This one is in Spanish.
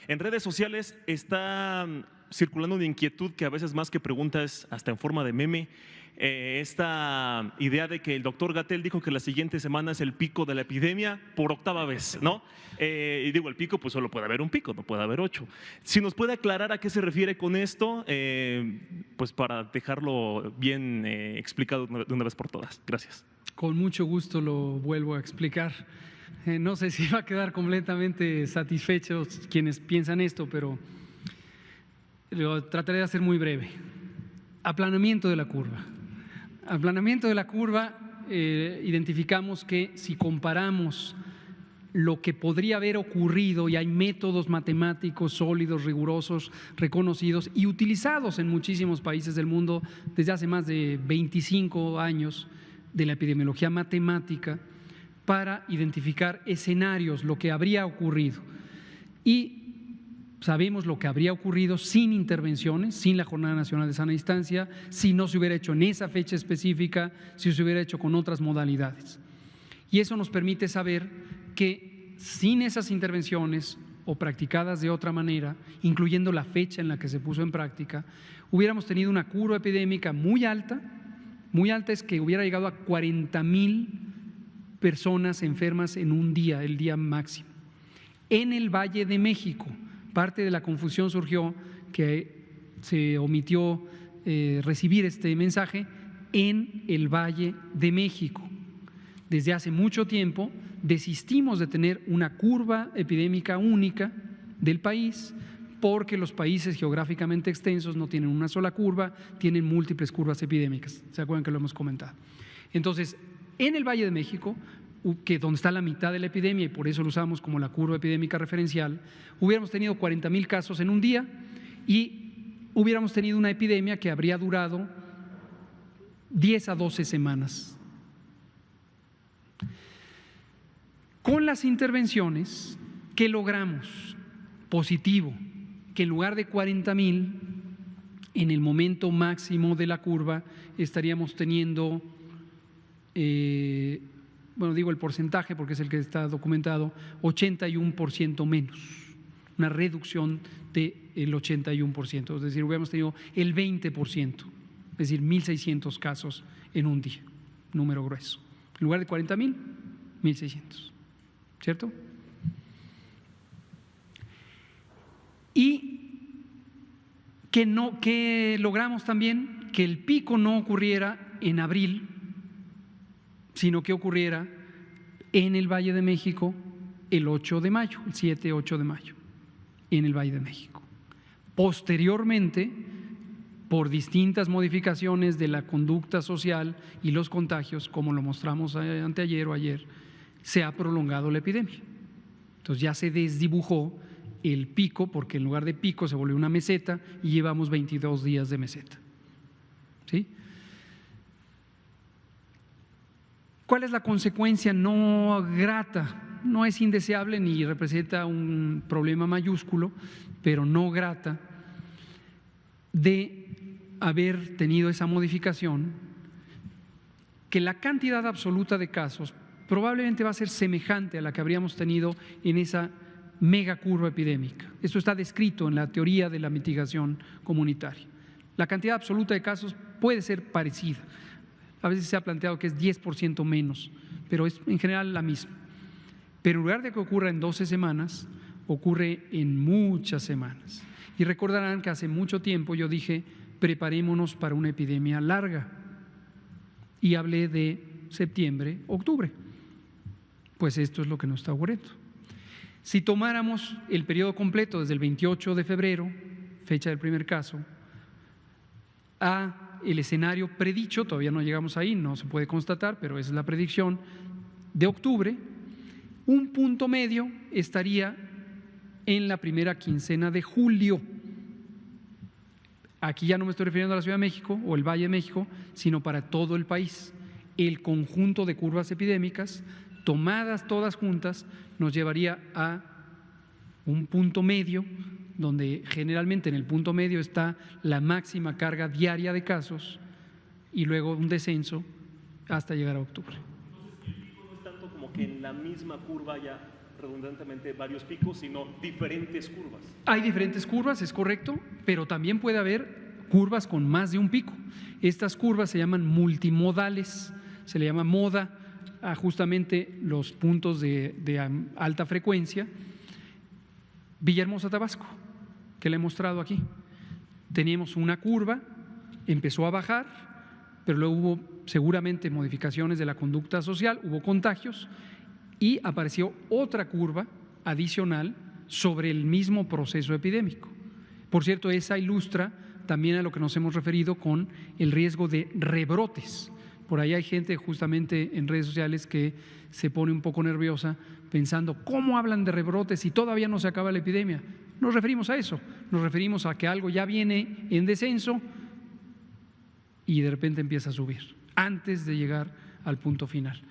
En redes sociales está circulando una inquietud que a veces más que pregunta es hasta en forma de meme. Esta idea de que el doctor Gatell dijo que la siguiente semana es el pico de la epidemia por octava vez, ¿no? Y digo, el pico, pues solo puede haber un pico, no puede haber 8. Si nos puede aclarar a qué se refiere con esto, pues para dejarlo bien explicado de una vez por todas. Gracias. Con mucho gusto lo vuelvo a explicar. No sé si va a quedar completamente satisfechos quienes piensan esto, pero lo trataré de hacer muy breve. Aplanamiento de la curva. Aplanamiento de la curva, identificamos que si comparamos lo que podría haber ocurrido, y hay métodos matemáticos sólidos, rigurosos, reconocidos y utilizados en muchísimos países del mundo desde hace más de 25 años de la epidemiología matemática, para identificar escenarios, lo que habría ocurrido. Y sabemos lo que habría ocurrido sin intervenciones, sin la Jornada Nacional de Sana Distancia, si no se hubiera hecho en esa fecha específica, si se hubiera hecho con otras modalidades. Y eso nos permite saber que sin esas intervenciones o practicadas de otra manera, incluyendo la fecha en la que se puso en práctica, hubiéramos tenido una curva epidémica muy alta es que hubiera llegado a 40,000 personas enfermas en un día, el día máximo. En el Valle de México, parte de la confusión surgió que se omitió recibir este mensaje en el Valle de México. Desde hace mucho tiempo desistimos de tener una curva epidémica única del país porque los países geográficamente extensos no tienen una sola curva, tienen múltiples curvas epidémicas. ¿Se acuerdan que lo hemos comentado? Entonces, en el Valle de México, que donde está la mitad de la epidemia y por eso lo usamos como la curva epidémica referencial, hubiéramos tenido 40,000 casos en un día y hubiéramos tenido una epidemia que habría durado 10 a 12 semanas. Con las intervenciones, ¿qué logramos? Positivo, que en lugar de 40,000, en el momento máximo de la curva estaríamos teniendo, bueno, digo el porcentaje porque es el que está documentado, 81% menos, una reducción del 81%, es decir, hubiéramos tenido el 20%, es decir, 1,600 casos en un día, número grueso. En lugar de 40,000, 1,600, ¿cierto? Y que logramos también que el pico no ocurriera en abril, sino que ocurriera en el Valle de México el 8 de mayo, el 7-8 de mayo, en el Valle de México. Posteriormente, por distintas modificaciones de la conducta social y los contagios, como lo mostramos anteayer o ayer, se ha prolongado la epidemia. Entonces ya se desdibujó el pico, porque en lugar de pico se volvió una meseta y llevamos 22 días de meseta. ¿Sí? ¿Cuál es la consecuencia no grata? No es indeseable ni representa un problema mayúsculo, pero no grata de haber tenido esa modificación, que la cantidad absoluta de casos probablemente va a ser semejante a la que habríamos tenido en esa mega curva epidémica. Esto está descrito en la teoría de la mitigación comunitaria. La cantidad absoluta de casos puede ser parecida. A veces se ha planteado que es 10% menos, pero es en general la misma. Pero en lugar de que ocurra en 12 semanas, ocurre en muchas semanas. Y recordarán que hace mucho tiempo yo dije, preparémonos para una epidemia larga. Y hablé de septiembre, octubre. Pues esto es lo que nos está ocurriendo. Si tomáramos el periodo completo desde el 28 de febrero, fecha del primer caso, a el escenario predicho, todavía no llegamos ahí, no se puede constatar, pero esa es la predicción, de octubre, un punto medio estaría en la primera quincena de julio. Aquí ya no me estoy refiriendo a la Ciudad de México o el Valle de México, sino para todo el país. El conjunto de curvas epidémicas, tomadas todas juntas, nos llevaría a un punto medio, donde generalmente en el punto medio está la máxima carga diaria de casos y luego un descenso hasta llegar a octubre. Entonces, el pico no es tanto como que en la misma curva haya redundantemente varios picos, sino diferentes curvas. Hay diferentes curvas, es correcto, pero también puede haber curvas con más de un pico. Estas curvas se llaman multimodales, se le llama moda a justamente los puntos de alta frecuencia. Villahermosa, Tabasco, que le he mostrado aquí. Teníamos una curva, empezó a bajar, pero luego hubo seguramente modificaciones de la conducta social, hubo contagios y apareció otra curva adicional sobre el mismo proceso epidémico. Por cierto, esa ilustra también a lo que nos hemos referido con el riesgo de rebrotes. Por ahí hay gente justamente en redes sociales que se pone un poco nerviosa pensando, ¿cómo hablan de rebrotes si todavía no se acaba la epidemia? Nos referimos a eso, nos referimos a que algo ya viene en descenso y de repente empieza a subir antes de llegar al punto final.